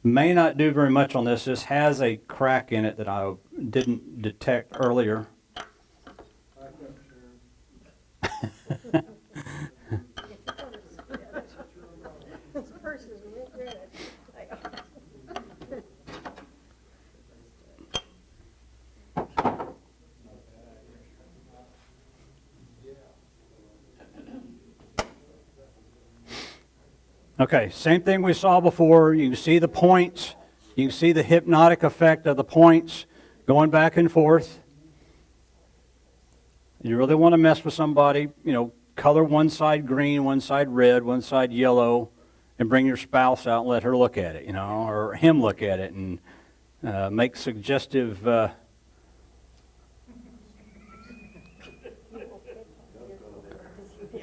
May not do very much on this. This has a crack in it that I didn't detect earlier. Okay, same thing we saw before. You can see the points. You can see the hypnotic effect of the points going back and forth. You really want to mess with somebody, color one side green, one side red, one side yellow, and bring your spouse out and let her look at it, or him look at it, and make suggestive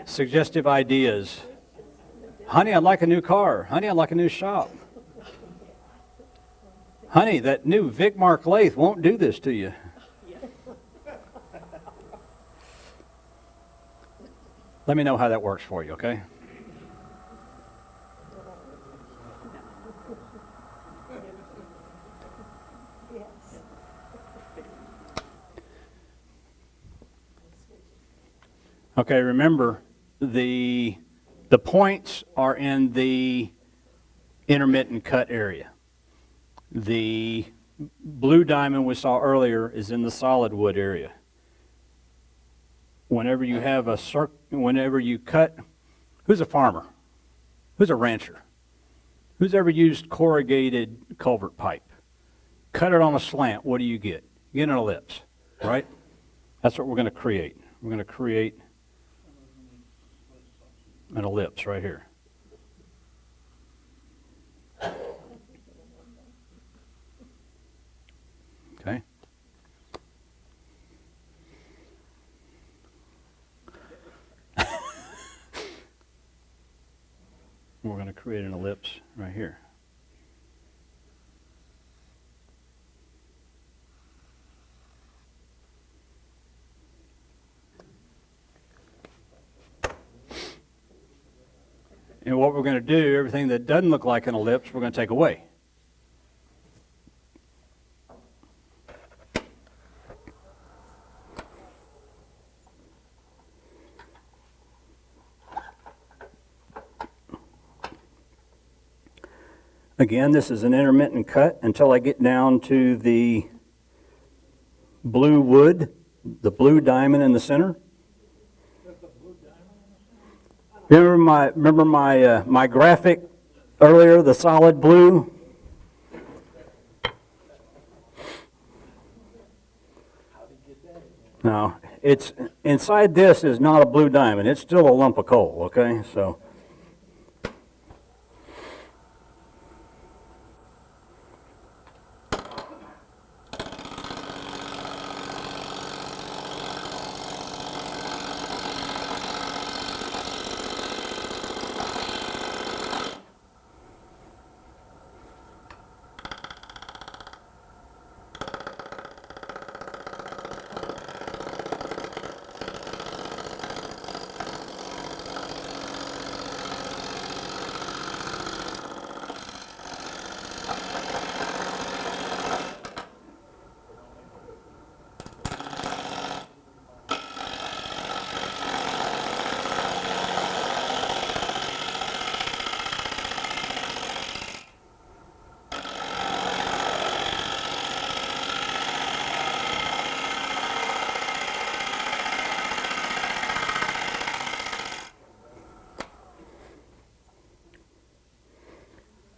suggestive ideas. Honey, I'd like a new car. Honey, I'd like a new shop. Honey, that new Vicmark lathe won't do this to you. Let me know how that works for you, okay? Okay, remember, the points are in the intermittent cut area. The blue diamond we saw earlier is in the solid wood area. Whenever you have whenever you cut, who's a farmer? Who's a rancher? Who's ever used corrugated culvert pipe? Cut it on a slant, what do you get? You get an ellipse, right? That's what we're going to create. We're going to create an ellipse right here. Okay. We're going to create an ellipse right here. And what we're going to do, everything that doesn't look like an ellipse, we're going to take away. Again, this is an intermittent cut until I get down to the blue wood, the blue diamond in the center. Remember my graphic earlier, the solid blue? No, it's inside this is not a blue diamond. It's still a lump of coal, okay? So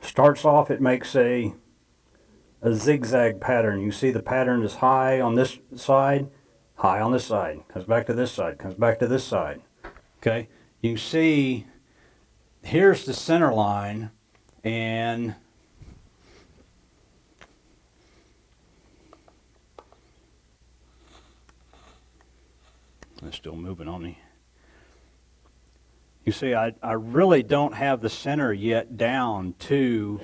starts off, it makes a zigzag pattern. You see the pattern is high on this side, high on this side, comes back to this side, comes back to this side. Okay, you see here's the center line, and it's still moving on me. You see, I really don't have the center yet down to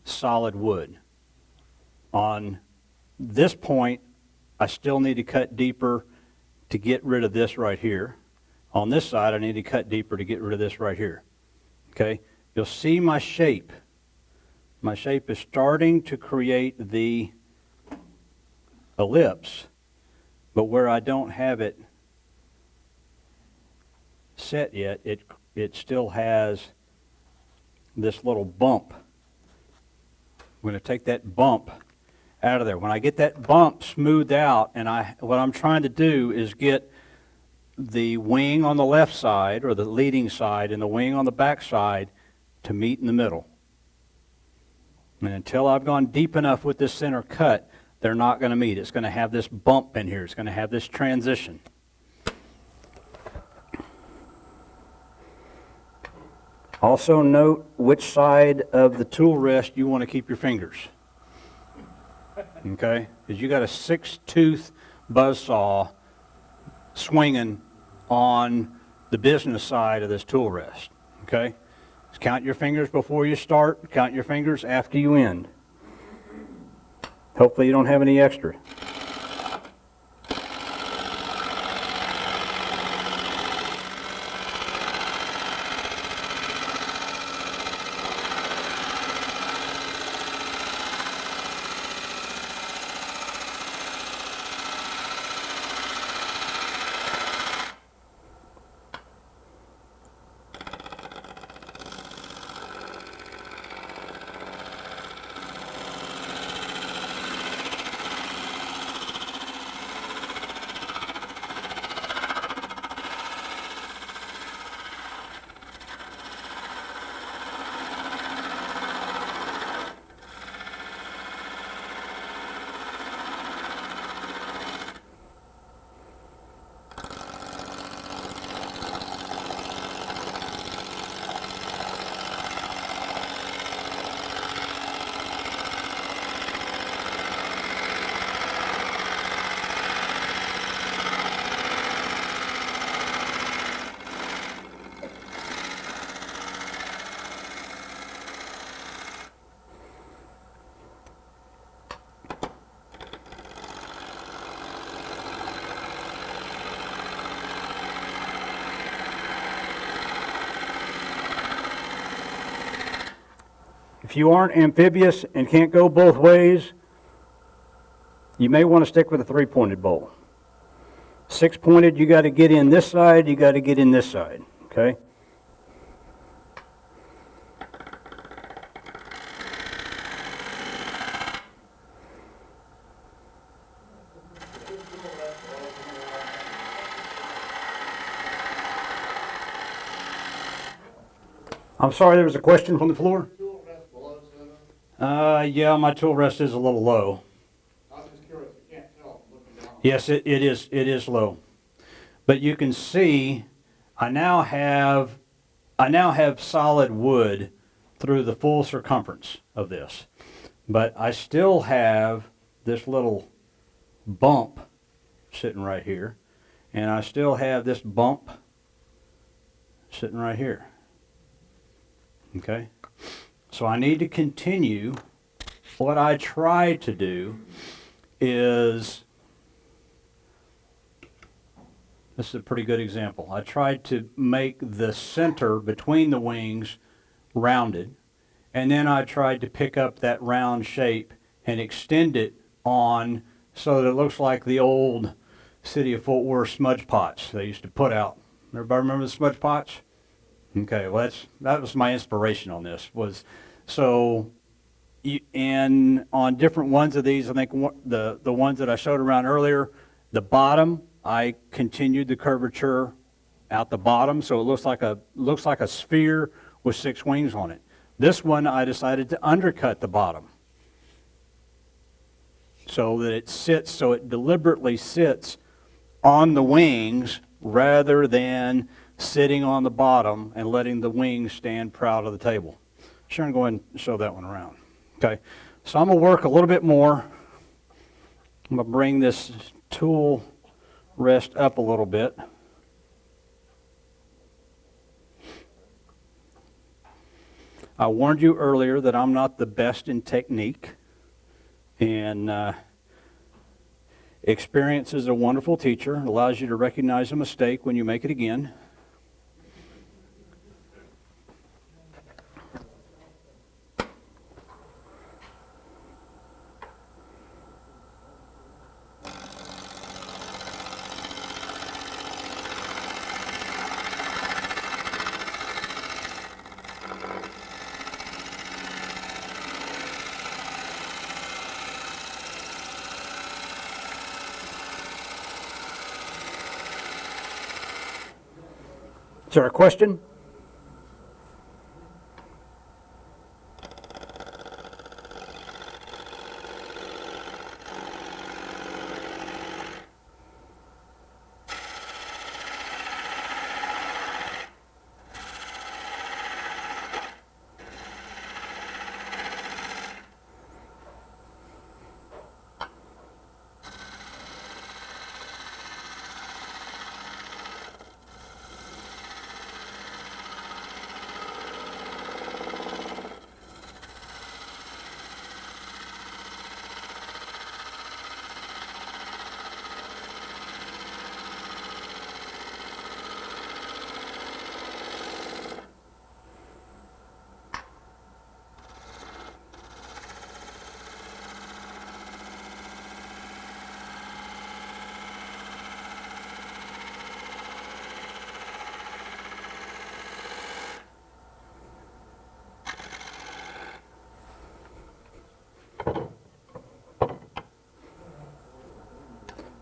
solid wood. On this point, I still need to cut deeper to get rid of this right here. On this side, I need to cut deeper to get rid of this right here. Okay? You'll see my shape My shape is starting to create the ellipse, but where I don't have it set yet, it still has this little bump. I'm going to take that bump out of there. When I get that bump smoothed out, and what I'm trying to do is get the wing on the left side, or the leading side, and the wing on the back side to meet in the middle. And until I've gone deep enough with this center cut, they're not going to meet. It's going to have this bump in here. It's going to have this transition. Also note which side of the tool rest you want to keep your fingers. Okay? Because you got a 6-tooth buzzsaw swinging on the business side of this tool rest. Okay? Just count your fingers before you start. Count your fingers after you end. Hopefully you don't have any extra. If you aren't amphibious and can't go both ways, you may want to stick with a 3-pointed bowl. 6-pointed, you got to get in this side, you got to get in this side, okay? I'm sorry, there was a question from the floor? Yeah, my tool rest is a little low. I was just curious, you can't tell looking down. Yes, it is low. But you can see I now have solid wood through the full circumference of this. But I still have this little bump sitting right here, and I still have this bump sitting right here. Okay? So I need to continue. What I try to do is, this is a pretty good example. I tried to make the center between the wings rounded, and then I tried to pick up that round shape and extend it on so that it looks like the old City of Fort Worth smudge pots they used to put out. Everybody remember the smudge pots? Okay, well that was my inspiration on this. And on different ones of these, I think the ones that I showed around earlier, the bottom, I continued the curvature out the bottom, so it looks like a sphere with 6 wings on it. This one, I decided to undercut the bottom so that it deliberately sits on the wings rather than sitting on the bottom and letting the wings stand proud of the table. Sharon, go ahead and show that one around. Okay, so I'm going to work a little bit more. I'm going to bring this tool rest up a little bit. I warned you earlier that I'm not the best in technique, and experience is a wonderful teacher. It allows you to recognize a mistake when you make it again. Is there a question?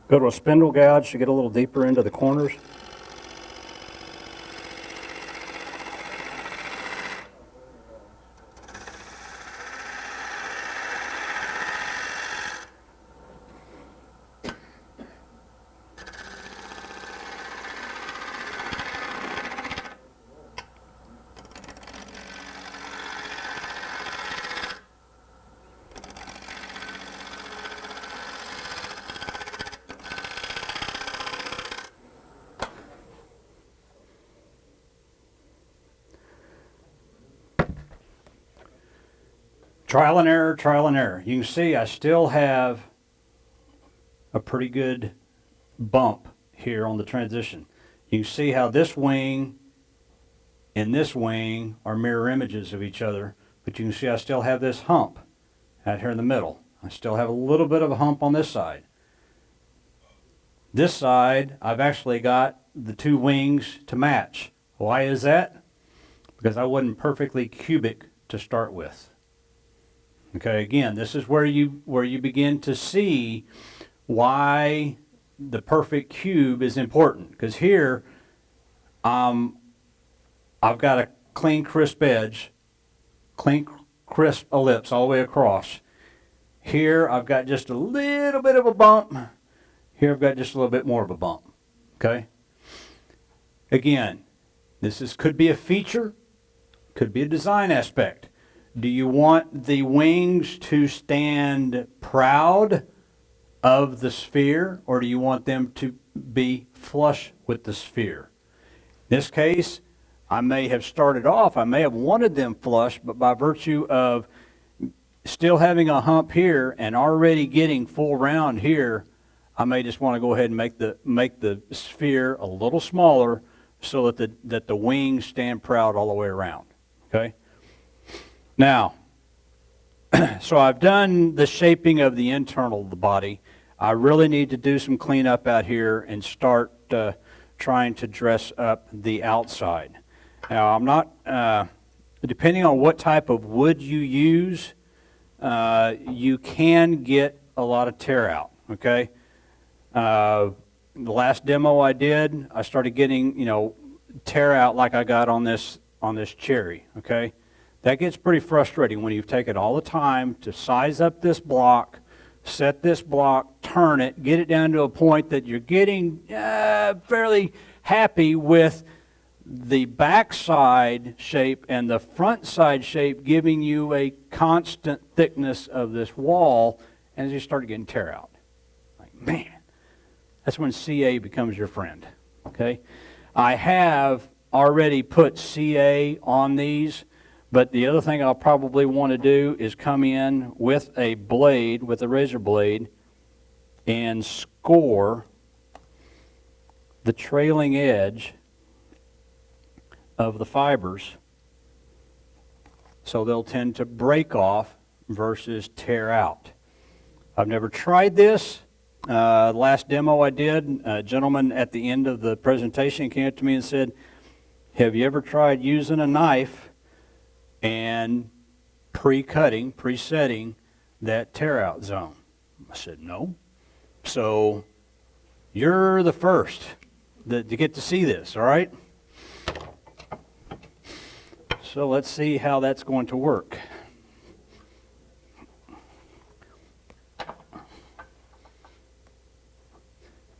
Go to a spindle gouge to get a little deeper into the corners. Trial and error, trial and error. You can see I still have a pretty good bump here on the transition. You can see how this wing and this wing are mirror images of each other, but you can see I still have this hump out here in the middle. I still have a little bit of a hump on this side. This side, I've actually got the two wings to match. Why is that? Because I wasn't perfectly cubic to start with. Okay, again, this is where you begin to see why the perfect cube is important. Because here, I've got a clean, crisp edge, clean, crisp ellipse all the way across. Here, I've got just a little bit of a bump. Here, I've got just a little bit more of a bump. Okay? Again, could be a feature, could be a design aspect. Do you want the wings to stand proud of the sphere, or do you want them to be flush with the sphere? In this case, I may have started off, I may have wanted them flush, but by virtue of still having a hump here and already getting full round here, I may just want to go ahead and make the sphere a little smaller so that the wings stand proud all the way around. Okay? Now, so I've done the shaping of the internal of the body. I really need to do some cleanup out here and start trying to dress up the outside. Now, I'm not, depending on what type of wood you use, you can get a lot of tear out, okay? The last demo I did, I started getting, tear out like I got on this cherry, okay? That gets pretty frustrating when you've taken all the time to size up this block, set this block, turn it, get it down to a point that you're getting fairly happy with the backside shape and the front side shape giving you a constant thickness of this wall, and as you start getting tear out. Like, man, that's when CA becomes your friend, okay? I have already put CA on these. But the other thing I'll probably want to do is come in with a blade, with a razor blade, and score the trailing edge of the fibers so they'll tend to break off versus tear out. I've never tried this. The last demo I did, a gentleman at the end of the presentation came up to me and said, "Have you ever tried using a knife and pre-cutting, pre-setting that tear-out zone?" I said, "No." So you're the first to get to see this, all right? So let's see how that's going to work.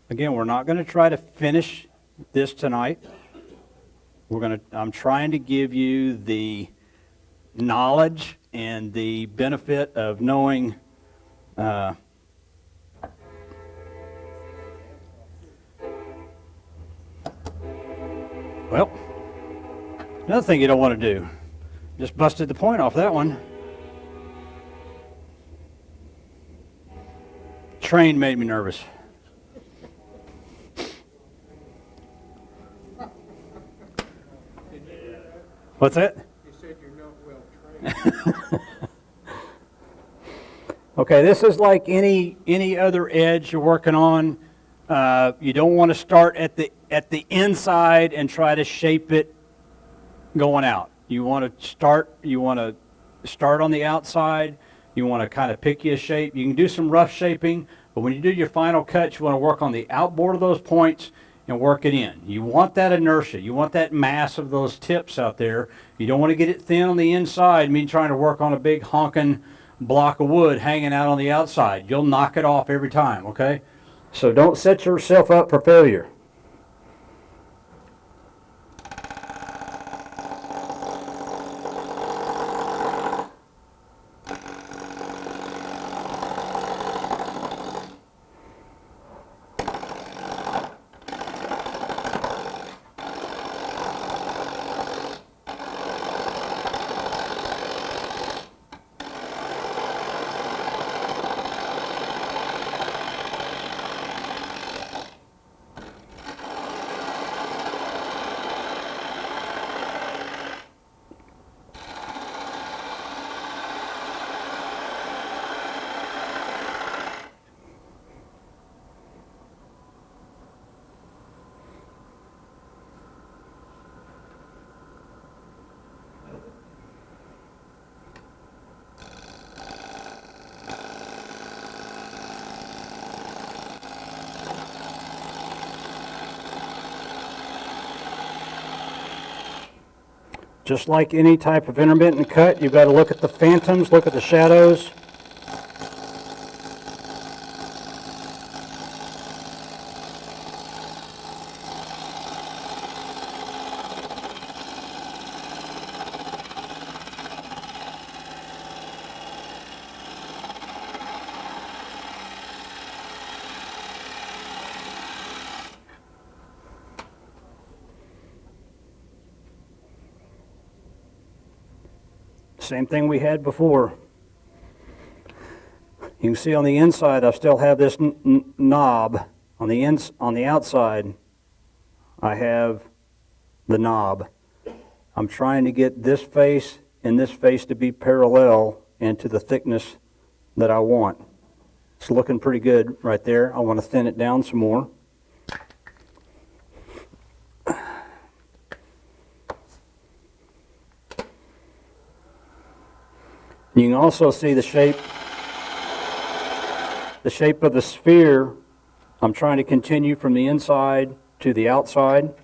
Again, we're not going to try to finish this tonight. I'm trying to give you the knowledge and the benefit of knowing well, another thing you don't want to do. Just busted the point off that one. Train made me nervous. What's that? You said you're not well trained. Okay, this is like any other edge you're working on. You don't want to start at the inside and try to shape it going out. You want to start on the outside. You want to kind of pick you a shape. You can do some rough shaping, but when you do your final cut, you want to work on the outboard of those points and work it in. You want that inertia. You want that mass of those tips out there. You don't want to get it thin on the inside, mean trying to work on a big honking block of wood hanging out on the outside. You'll knock it off every time, okay? So don't set yourself up for failure. Just like any type of intermittent cut, you've got to look at the phantoms, look at the shadows. Same thing we had before. You can see on the inside I still have this knob. On the outside I have the knob. I'm trying to get this face and this face to be parallel and to the thickness that I want. It's looking pretty good right there. I want to thin it down some more. You can also see the shape of the sphere. I'm trying to continue from the inside to the outside.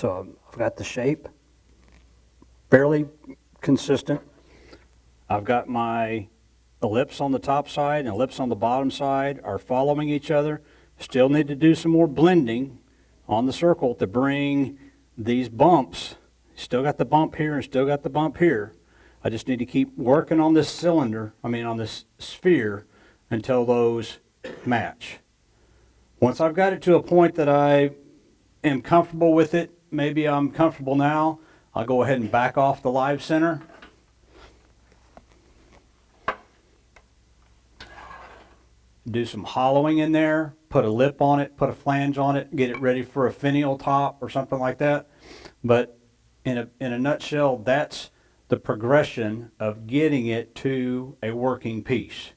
So I've got the shape fairly consistent. I've got my ellipse on the top side and ellipse on the bottom side are following each other. Still need to do some more blending on the circle to bring these bumps. Still got the bump here and still got the bump here. I just need to keep working on this cylinder, on this sphere, until those match. Once I've got it to a point that I am comfortable with it, maybe I'm comfortable now, I'll go ahead and back off the live center. Do some hollowing in there, put a lip on it, put a flange on it, get it ready for a finial top or something like that. But in a nutshell, that's the progression of getting it to a working piece.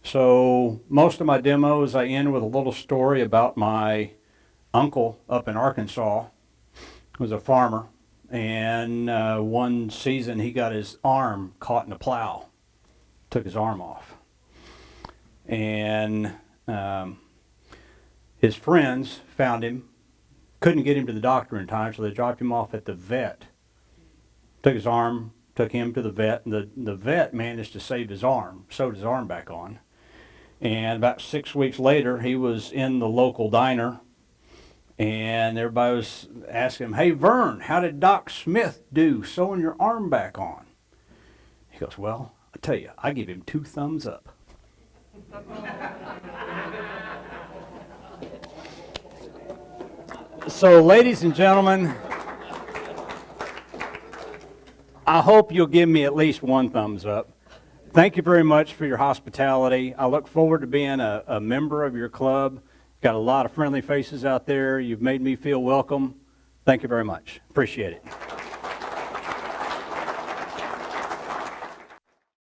So most of my demos, I end with a little story about my uncle up in Arkansas, who was a farmer, and one season he got his arm caught in a plow, took his arm off. And his friends found him, couldn't get him to the doctor in time, so they dropped him off at the vet. Took his arm, took him to the vet, and the vet managed to save his arm, sewed his arm back on. And about 6 weeks later, he was in the local diner, and everybody was asking him, "Hey, Vern, how did Doc Smith do sewing your arm back on?" He goes, "Well, I tell you, I give him 2 thumbs up." So, ladies and gentlemen, I hope you'll give me at least 1 thumbs up. Thank you very much for your hospitality. I look forward to being a member of your club. Got a lot of friendly faces out there. You've made me feel welcome. Thank you very much. Appreciate it.